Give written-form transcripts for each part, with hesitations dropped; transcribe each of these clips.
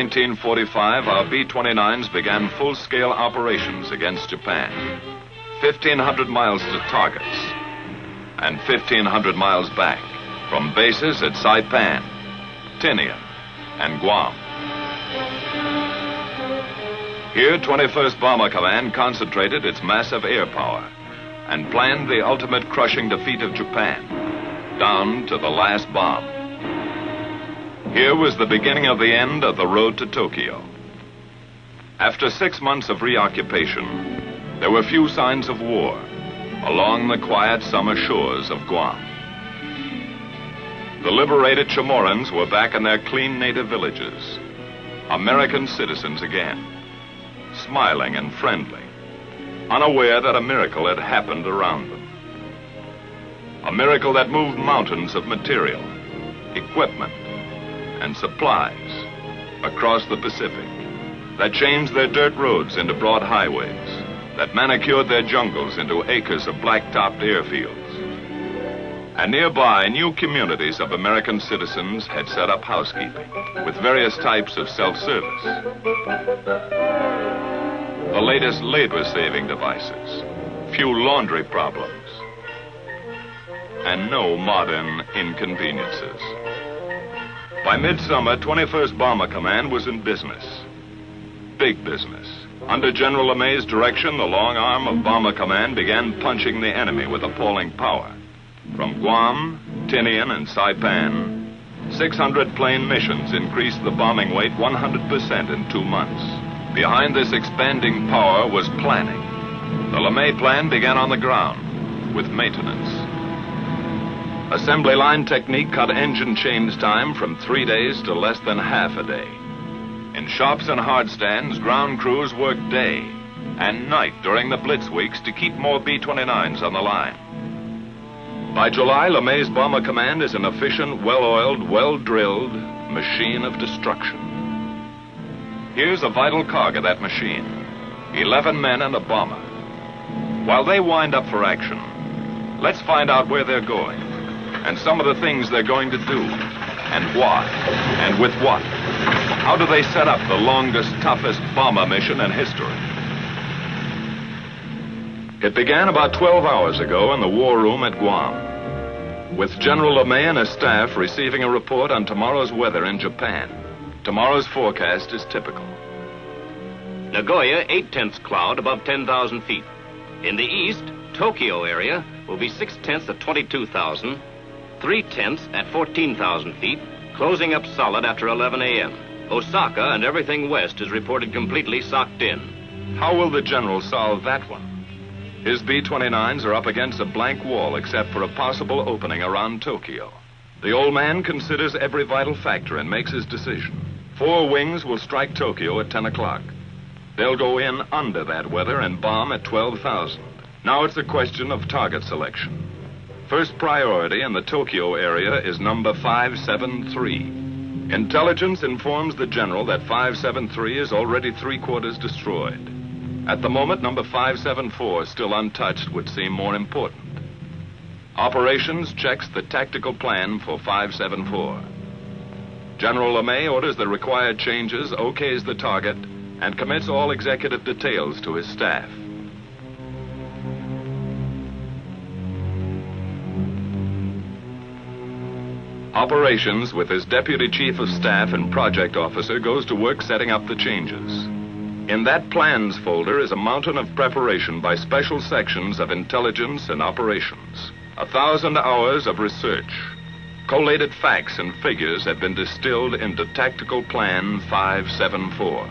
1945, our B-29s began full-scale operations against Japan. 1,500 miles to targets and 1,500 miles back from bases at Saipan, Tinian, and Guam. Here, 21st Bomber Command concentrated its massive air power and planned the ultimate crushing defeat of Japan, down to the last bomb. Here was the beginning of the end of the road to Tokyo. After 6 months of reoccupation, there were few signs of war along the quiet summer shores of Guam. The liberated Chamorros were back in their clean native villages, American citizens again, smiling and friendly, unaware that a miracle had happened around them. A miracle that moved mountains of material, equipment, and supplies across the Pacific, that changed their dirt roads into broad highways, that manicured their jungles into acres of black-topped airfields. And nearby, new communities of American citizens had set up housekeeping with various types of self-service. The latest labor-saving devices, few laundry problems, and no modern inconveniences. By midsummer, 21st Bomber Command was in business. Big business. Under General LeMay's direction, the long arm of Bomber Command began punching the enemy with appalling power. From Guam, Tinian, and Saipan, 600 plane missions increased the bombing weight 100% in 2 months. Behind this expanding power was planning. The LeMay plan began on the ground with maintenance. Assembly line technique cut engine change time from 3 days to less than half a day. In shops and hard stands, ground crews worked day and night during the blitz weeks to keep more B-29s on the line. By July, LeMay's Bomber Command is an efficient, well-oiled, well-drilled machine of destruction. Here's a vital cog of that machine: 11 men and a bomber. While they wind up for action, let's find out where they're going, and some of the things they're going to do, and why, and with what. How do they set up the longest, toughest bomber mission in history? It began about 12 hours ago in the war room at Guam, with General LeMay and his staff receiving a report on tomorrow's weather in Japan. Tomorrow's forecast is typical. Nagoya, 8/10 cloud above 10,000 feet. In the east, Tokyo area will be 6/10 at 22,000, 3/10 at 14,000 feet, closing up solid after 11 a.m. Osaka and everything west is reported completely socked in. How will the general solve that one? His B-29s are up against a blank wall except for a possible opening around Tokyo. The old man considers every vital factor and makes his decision. 4 wings will strike Tokyo at 10 o'clock. They'll go in under that weather and bomb at 12,000. Now it's a question of target selection. First priority in the Tokyo area is number 573. Intelligence informs the general that 573 is already 3/4 destroyed. At the moment, number 574, still untouched, would seem more important. Operations checks the tactical plan for 574. General LeMay orders the required changes, okays the target, and commits all executive details to his staff. Operations, with his deputy chief of staff and project officer, goes to work setting up the changes. In that plans folder is a mountain of preparation by special sections of intelligence and operations. 1,000 hours of research. Collated facts and figures have been distilled into Tactical Plan 574.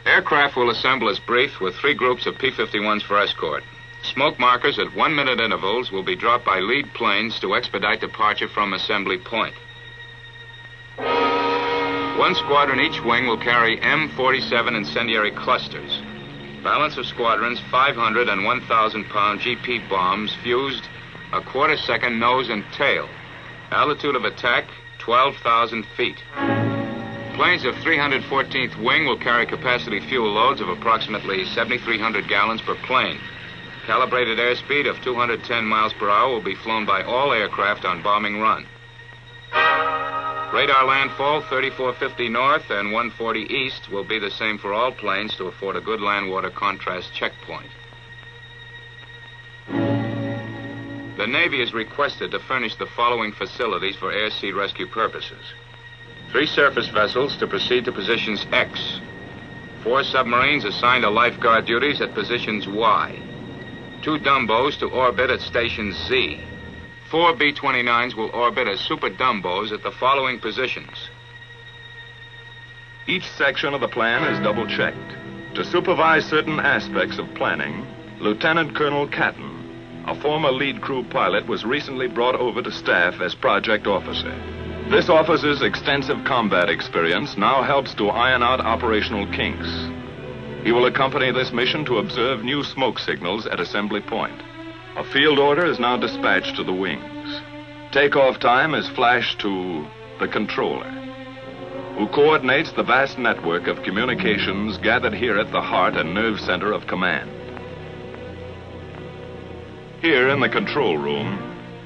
Aircraft will assemble as briefed with 3 groups of P-51s for escort. Smoke markers at 1-minute intervals will be dropped by lead planes to expedite departure from assembly point. 1 squadron each wing will carry M47 incendiary clusters. Balance of squadrons, 500 and 1,000-pound GP bombs fused a quarter-second nose and tail. Altitude of attack, 12,000 feet. Planes of 314th Wing will carry capacity fuel loads of approximately 7,300 gallons per plane. Calibrated airspeed of 210 miles per hour will be flown by all aircraft on bombing run. Radar landfall 3450 north and 140 east will be the same for all planes to afford a good land-water contrast checkpoint. The Navy is requested to furnish the following facilities for air-sea rescue purposes. 3 surface vessels to proceed to positions X. 4 submarines assigned to lifeguard duties at positions Y. 2 Dumbos to orbit at stations Z. 4 B-29s will orbit as super Dumbos at the following positions. Each section of the plan is double-checked. To supervise certain aspects of planning, Lieutenant Colonel Catton, a former lead crew pilot, was recently brought over to staff as project officer. This officer's extensive combat experience now helps to iron out operational kinks. He will accompany this mission to observe new smoke signals at assembly point. A field order is now dispatched to the wings. Takeoff time is flashed to the controller, who coordinates the vast network of communications gathered here at the heart and nerve center of command. Here in the control room,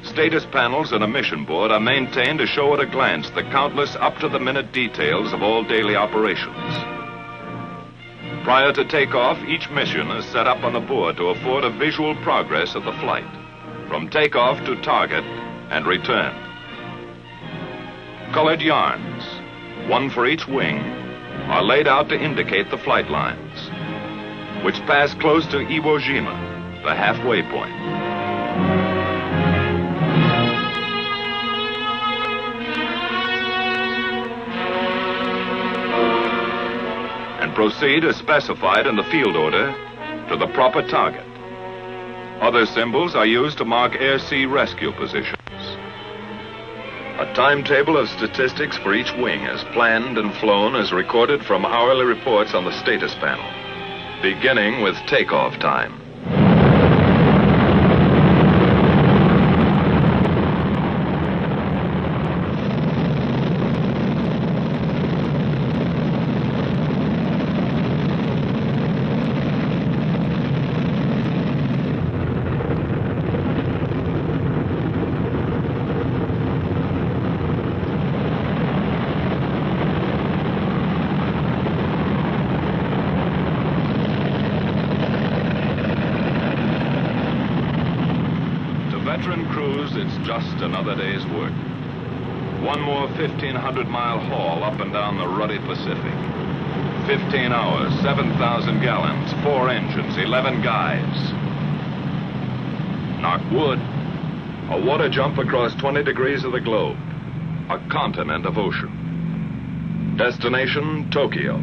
status panels and a mission board are maintained to show at a glance the countless up-to-the-minute details of all daily operations. Prior to takeoff, each mission is set up on the board to afford a visual progress of the flight, from takeoff to target and return. Colored yarns, one for each wing, are laid out to indicate the flight lines, which pass close to Iwo Jima, the halfway point. And proceed as specified in the field order to the proper target. Other symbols are used to mark air-sea rescue positions. A timetable of statistics for each wing is planned and flown as recorded from hourly reports on the status panel, beginning with takeoff time. Veteran crews, it's just another day's work. One more 1,500-mile haul up and down the ruddy Pacific. 15 hours, 7,000 gallons, 4 engines, 11 guys. Knock wood. A water jump across 20 degrees of the globe. A continent of ocean. Destination, Tokyo.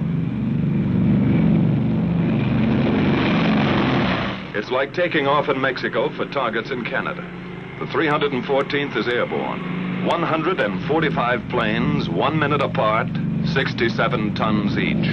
It's like taking off in Mexico for targets in Canada. The 314th is airborne. 145 planes, 1 minute apart, 67 tons each.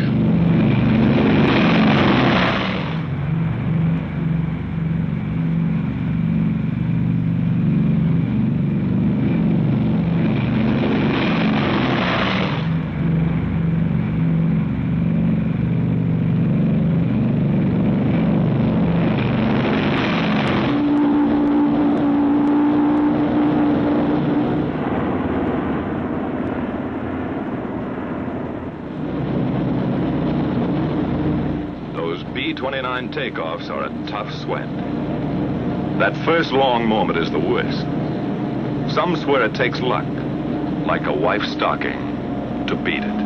B-29 takeoffs are a tough sweat. That first long moment is the worst. Some swear it takes luck, like a wife's stocking, to beat it.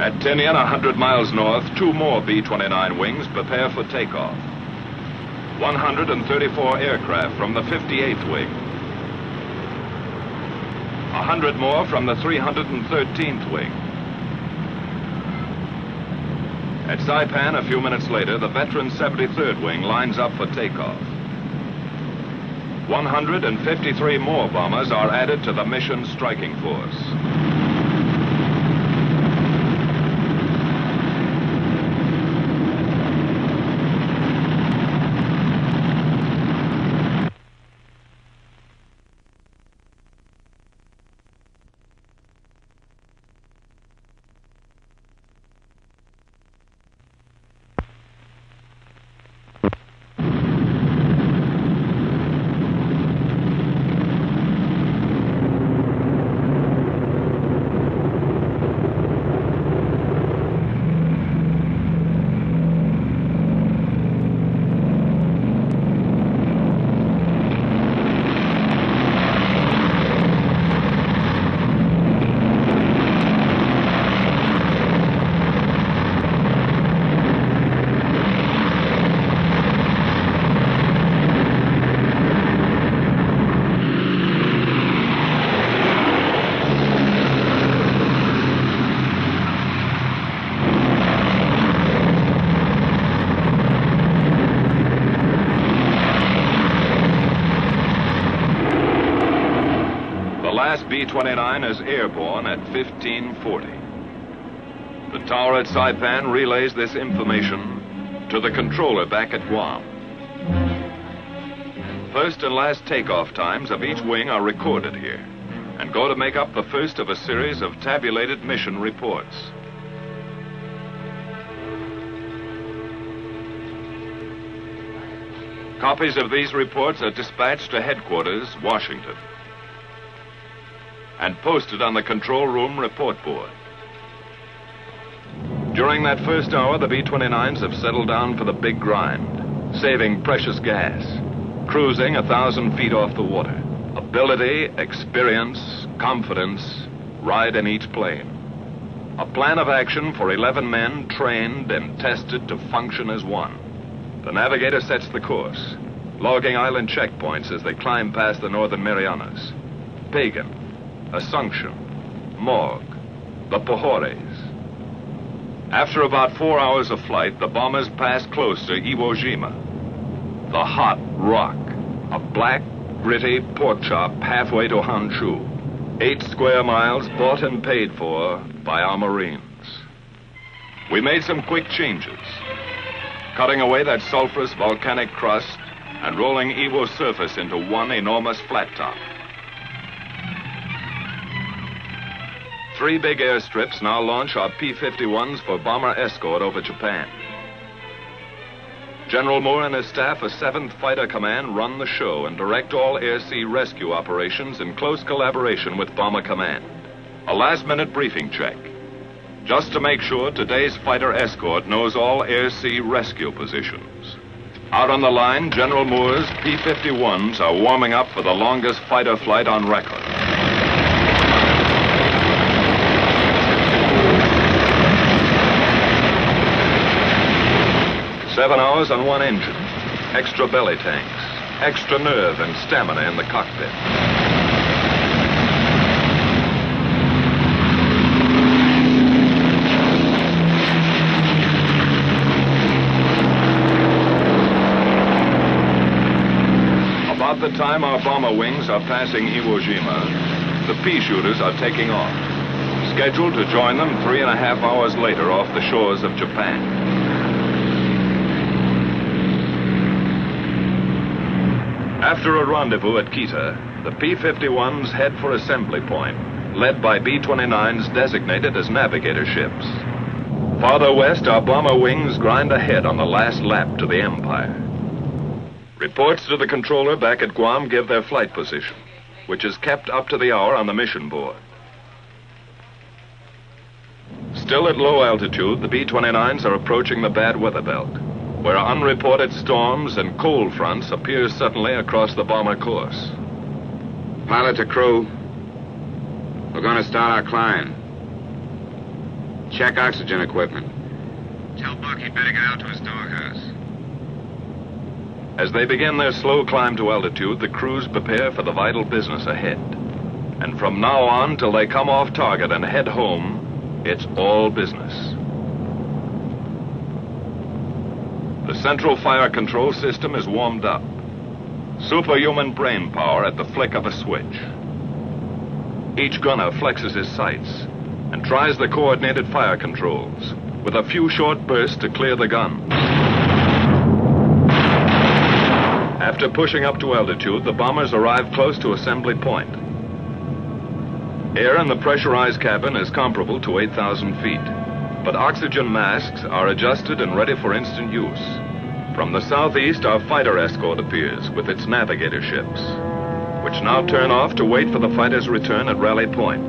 At Tinian, 100 miles north, 2 more B-29 wings prepare for takeoff. 134 aircraft from the 58th wing. 100 more from the 313th wing. At Saipan, a few minutes later, the veteran 73rd wing lines up for takeoff. 153 more bombers are added to the mission striking force. last B-29 is airborne at 1540. The tower at Saipan relays this information to the controller back at Guam. First and last takeoff times of each wing are recorded here and go to make up the first of a series of tabulated mission reports. Copies of these reports are dispatched to headquarters, Washington, and posted on the control room report board. During that first hour, the B-29s have settled down for the big grind, saving precious gas, cruising 1,000 feet off the water. Ability, experience, confidence ride in each plane. A plan of action for 11 men trained and tested to function as one. The navigator sets the course, logging island checkpoints as they climb past the northern Marianas. Pagan, Assumption, Morgue, the Pohores. After about 4 hours of flight, the bombers pass close to Iwo Jima, the hot rock, a black, gritty pork chop halfway to Honshu. 8 square miles bought and paid for by our Marines. We made some quick changes, cutting away that sulfurous volcanic crust and rolling Iwo's surface into one enormous flat top. 3 big airstrips now launch our P-51s for bomber escort over Japan. General Moore and his staff of 7th Fighter Command run the show and direct all air-sea rescue operations in close collaboration with Bomber Command. A last-minute briefing check, just to make sure today's fighter escort knows all air-sea rescue positions. Out on the line, General Moore's P-51s are warming up for the longest fighter flight on record. Seven hours on one engine, extra belly tanks, extra nerve and stamina in the cockpit. About the time our bomber wings are passing Iwo Jima, the pea shooters are taking off, scheduled to join them 3.5 hours later off the shores of Japan. After a rendezvous at Kita, the P-51s head for assembly point, led by B-29s designated as navigator ships. Farther west, our bomber wings grind ahead on the last lap to the Empire. Reports to the controller back at Guam give their flight position, which is kept up to the hour on the mission board. Still at low altitude, the B-29s are approaching the bad weather belt, where unreported storms and cold fronts appear suddenly across the bomber course. Pilot to crew, we're going to start our climb. Check oxygen equipment. Tell Buck he'd better get out to his doghouse. As they begin their slow climb to altitude, the crews prepare for the vital business ahead. And from now on till they come off target and head home, it's all business. The central fire control system is warmed up. Superhuman brain power at the flick of a switch. Each gunner flexes his sights and tries the coordinated fire controls with a few short bursts to clear the gun. After pushing up to altitude, the bombers arrive close to assembly point. Air in the pressurized cabin is comparable to 8,000 feet. But oxygen masks are adjusted and ready for instant use. From the southeast, our fighter escort appears with its navigator ships, which now turn off to wait for the fighters' return at Rally Point.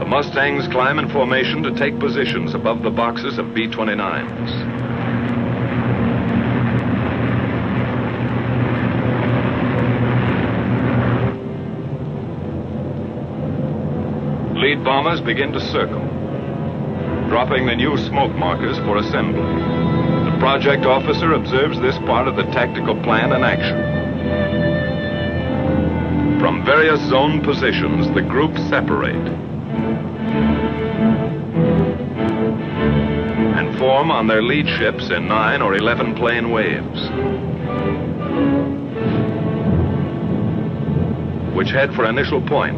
The Mustangs climb in formation to take positions above the boxes of B-29s. Lead bombers begin to circle, dropping the new smoke markers for assembly. The project officer observes this part of the tactical plan in action. From various zone positions, the groups separate and form on their lead ships in 9 or 11 plane waves. which head for initial point.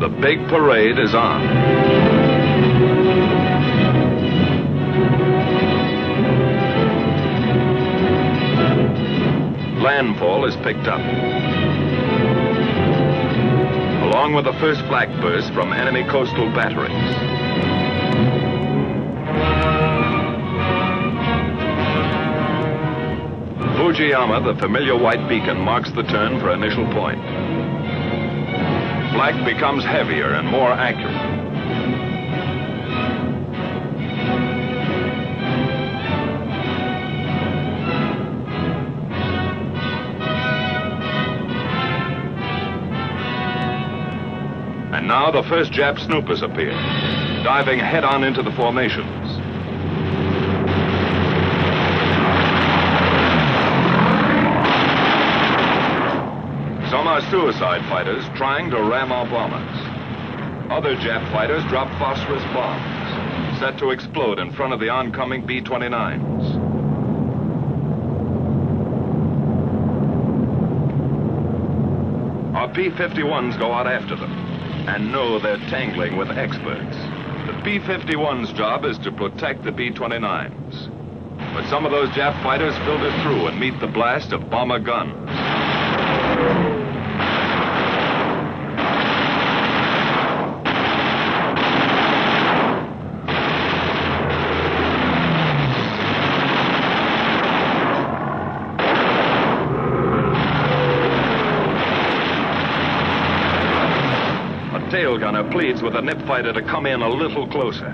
The big parade is on. Landfall is picked up, along with the first flak burst from enemy coastal batteries. Fujiyama, the familiar white beacon, marks the turn for initial point. Flak becomes heavier and more accurate. And now the first Jap snoopers appear, diving head-on into the formations. Some are suicide fighters trying to ram our bombers. Other Jap fighters drop phosphorus bombs, set to explode in front of the oncoming B-29s. Our P-51s go out after them and know they're tangling with experts. The P-51's job is to protect the B-29s. But some of those Jap fighters filter through and meet the blast of bomber guns. Tail gunner pleads with a nip fighter to come in a little closer.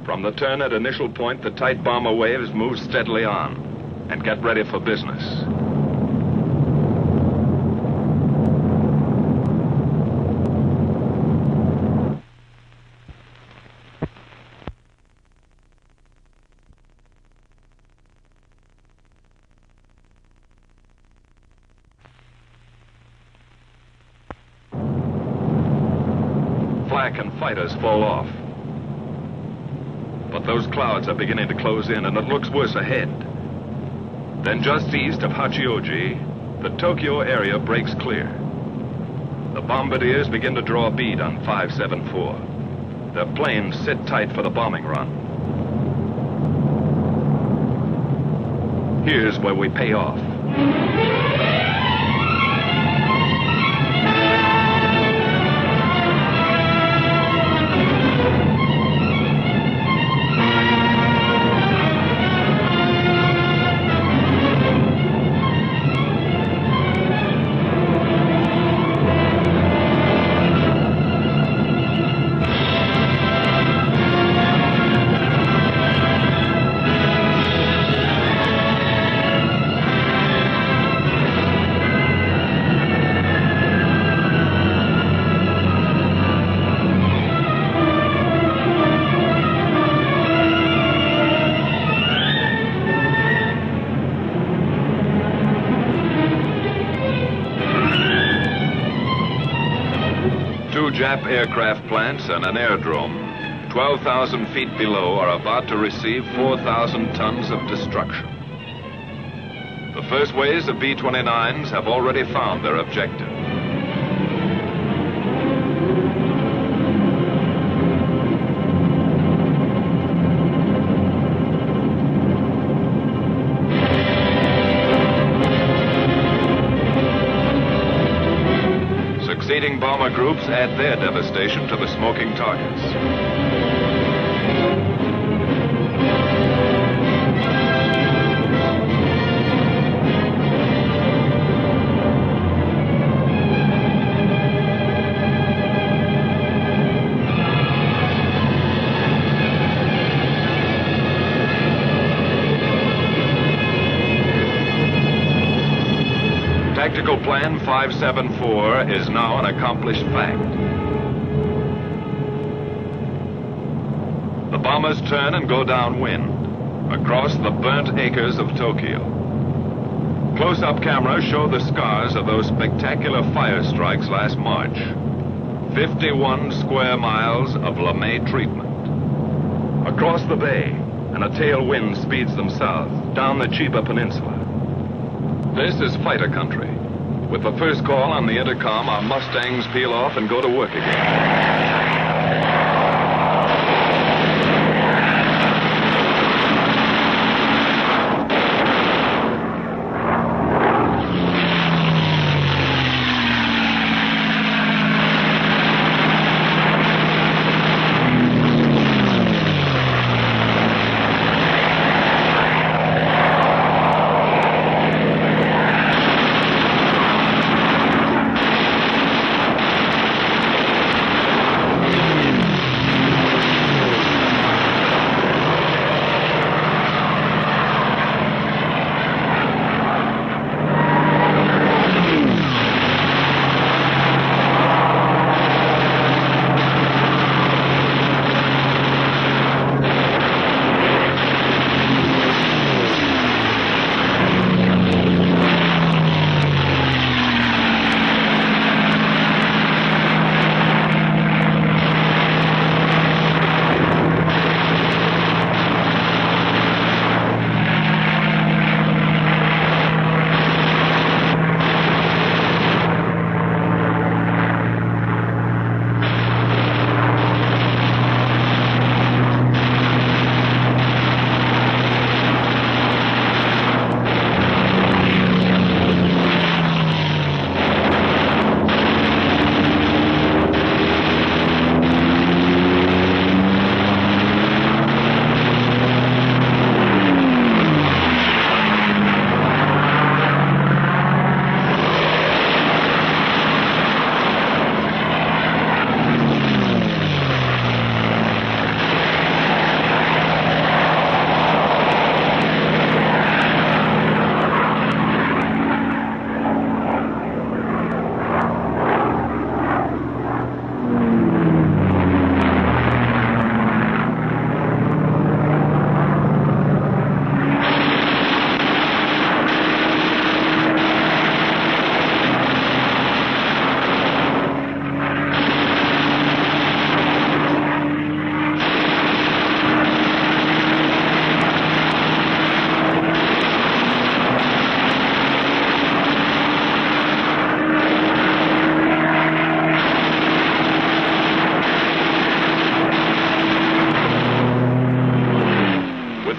From the turn at initial point, the tight bomber waves move steadily on and get ready for business. Flak and fighters fall off. But those clouds are beginning to close in, and it looks worse ahead. Then just east of Hachioji, the Tokyo area breaks clear. The bombardiers begin to draw a bead on 574. Their planes sit tight for the bombing run. Here's where we pay off. Jap aircraft plants and an airdrome 12,000 feet below are about to receive 4,000 tons of destruction. The first waves of B-29s have already found their objective. Succeeding bomber groups add their devastation to the smoking targets. Tactical Plan 574 is now an accomplished fact. The bombers turn and go downwind, across the burnt acres of Tokyo. Close-up cameras show the scars of those spectacular fire strikes last March. 51 square miles of LeMay treatment. Across the bay, and a tailwind speeds them south, down the Chiba Peninsula. This is fighter country. With the first call on the intercom, our Mustangs peel off and go to work again.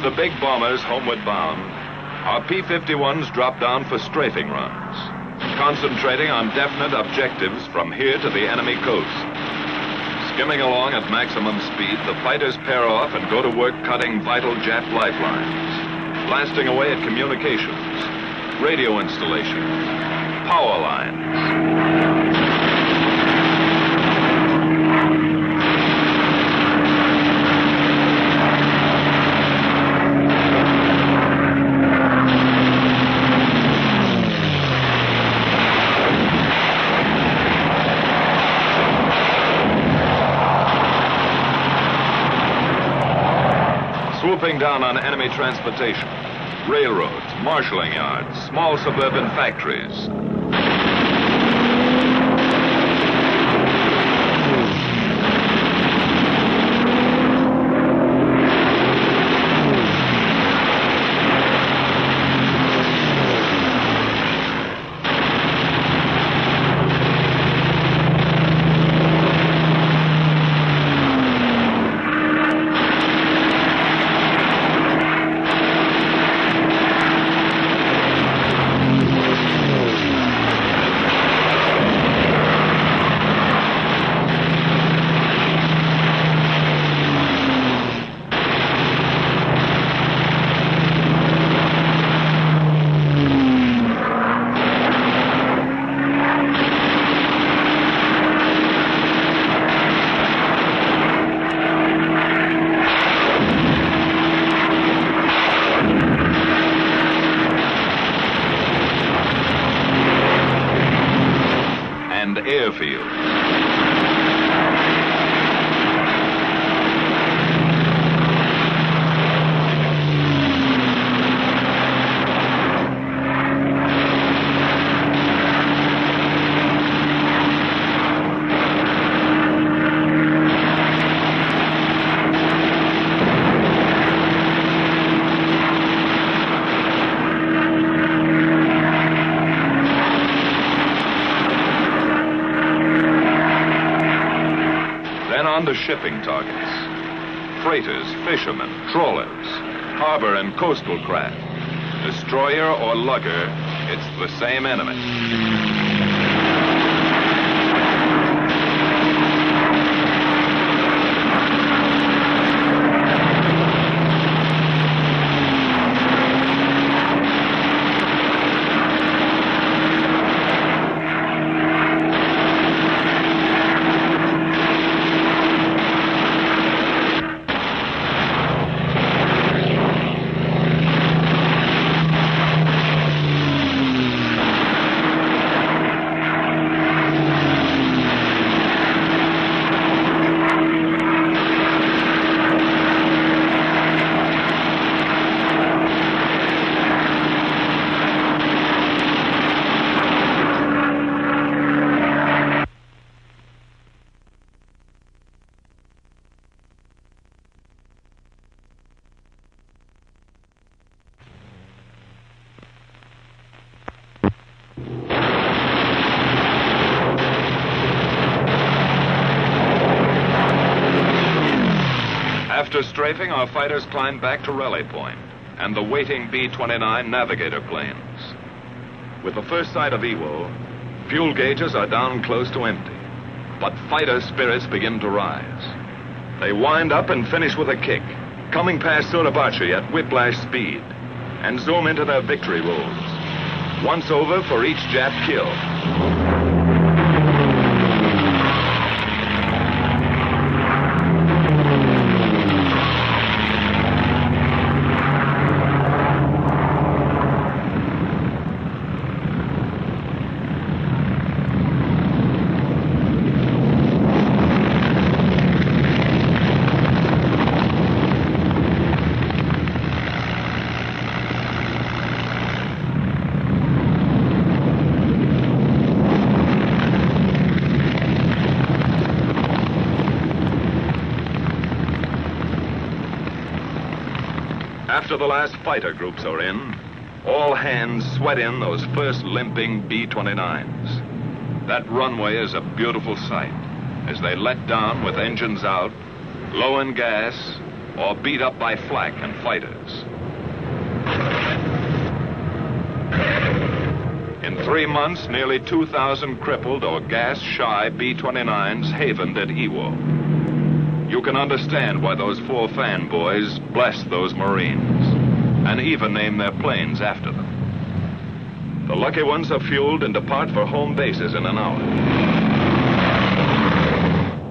The big bombers homeward bound, our P-51s drop down for strafing runs, concentrating on definite objectives from here to the enemy coast. Skimming along at maximum speed, the fighters pair off and go to work cutting vital Jap lifelines, blasting away at communications, radio installations, power lines. Swooping down on enemy transportation, railroads, marshalling yards, small suburban factories. shipping targets. Freighters, fishermen, trawlers, harbor and coastal craft. Destroyer or lugger, it's the same enemy. After strafing, our fighters climbed back to rally point and the waiting B-29 navigator planes. With the first sight of Iwo, fuel gauges are down close to empty, but fighter spirits begin to rise. They wind up and finish with a kick, coming past Suribachi at whiplash speed, and zoom into their victory rolls. Once over for each Jap kill. After the last fighter groups are in, all hands sweat in those first limping B-29s. That runway is a beautiful sight as they let down with engines out, low in gas, or beat up by flak and fighters. In 3 months, nearly 2,000 crippled or gas-shy B-29s havened at Iwo. You can understand why those 4 fanboys blessed those Marines, and even named their planes after them. The lucky ones are fueled and depart for home bases in an hour.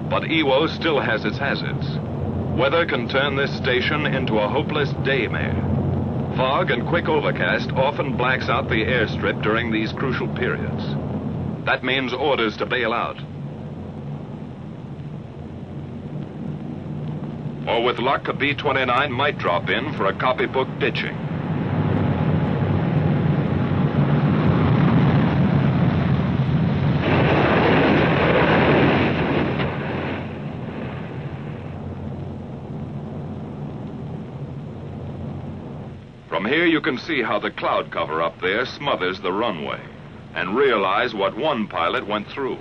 But Iwo still has its hazards. Weather can turn this station into a hopeless daymare. Fog and quick overcast often blacks out the airstrip during these crucial periods. That means orders to bail out. Or with luck, a B-29 might drop in for a copybook ditching. From here you can see how the cloud cover up there smothers the runway, and realize what one pilot went through.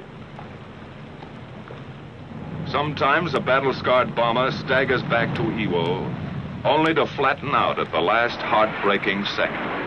Sometimes a battle-scarred bomber staggers back to Iwo, only to flatten out at the last heartbreaking second.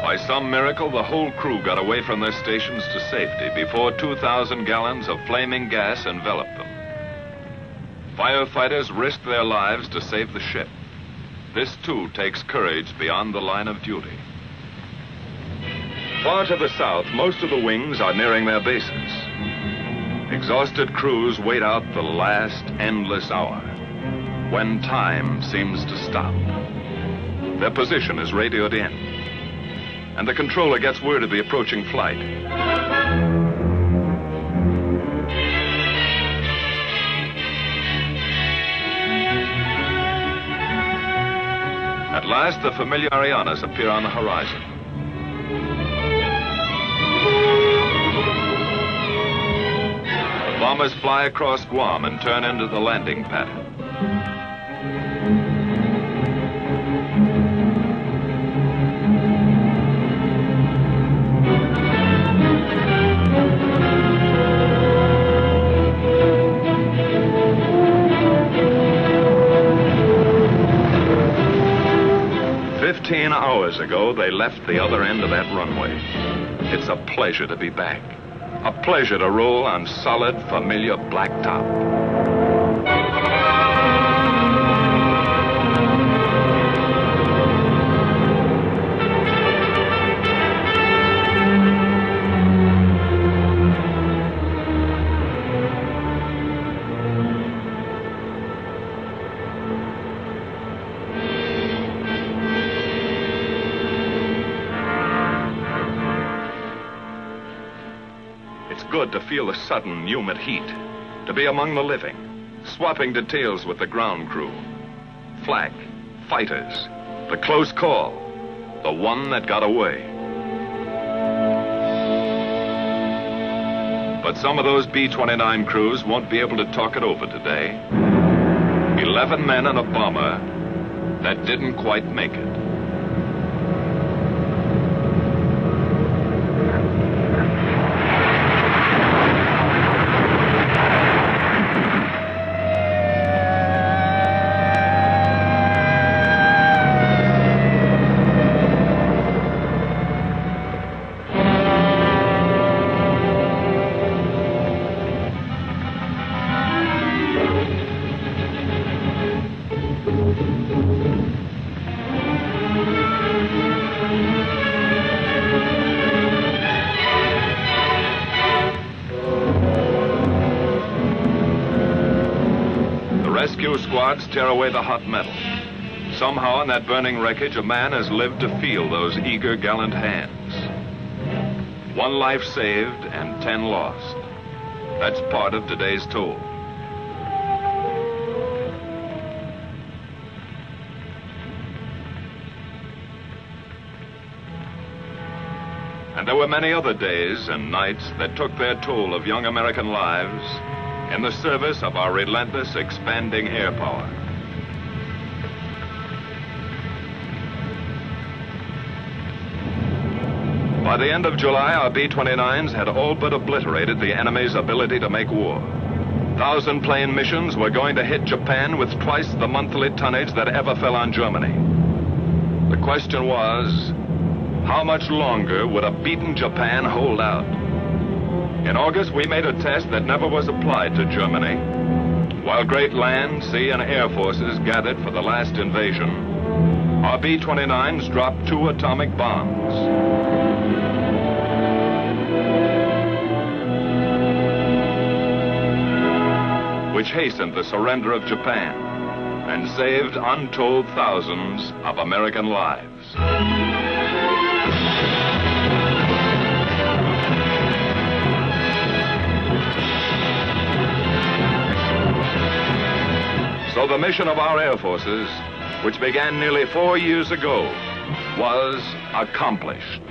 By some miracle, the whole crew got away from their stations to safety before 2,000 gallons of flaming gas enveloped them. Firefighters risked their lives to save the ship. This, too, takes courage beyond the line of duty. Far to the south, most of the wings are nearing their bases. Exhausted crews wait out the last endless hour, when time seems to stop. Their position is radioed in, and the controller gets word of the approaching flight. At last, the familiar Arianas appear on the horizon. The bombers fly across Guam and turn into the landing pattern. 15 hours ago, they left the other end of that runway. It's a pleasure to be back. A pleasure to roll on solid, familiar blacktop. It's good to feel the sudden, humid heat, to be among the living, swapping details with the ground crew. Flak, fighters, the close call, the one that got away. But some of those B-29 crews won't be able to talk it over today. 11 men and a bomber that didn't quite make it. Rescue squads tear away the hot metal. Somehow in that burning wreckage, a man has lived to feel those eager, gallant hands. 1 life saved and 10 lost. That's part of today's toll. And there were many other days and nights that took their toll of young American lives in the service of our relentless, expanding air power. By the end of July, our B-29s had all but obliterated the enemy's ability to make war. 1,000-plane missions were going to hit Japan with twice the monthly tonnage that ever fell on Germany. The question was, how much longer would a beaten Japan hold out? In August, we made a test that never was applied to Germany. While great land, sea, and air forces gathered for the last invasion, our B-29s dropped 2 atomic bombs. Which hastened the surrender of Japan and saved untold thousands of American lives. So the mission of our air forces, which began nearly 4 years ago, was accomplished.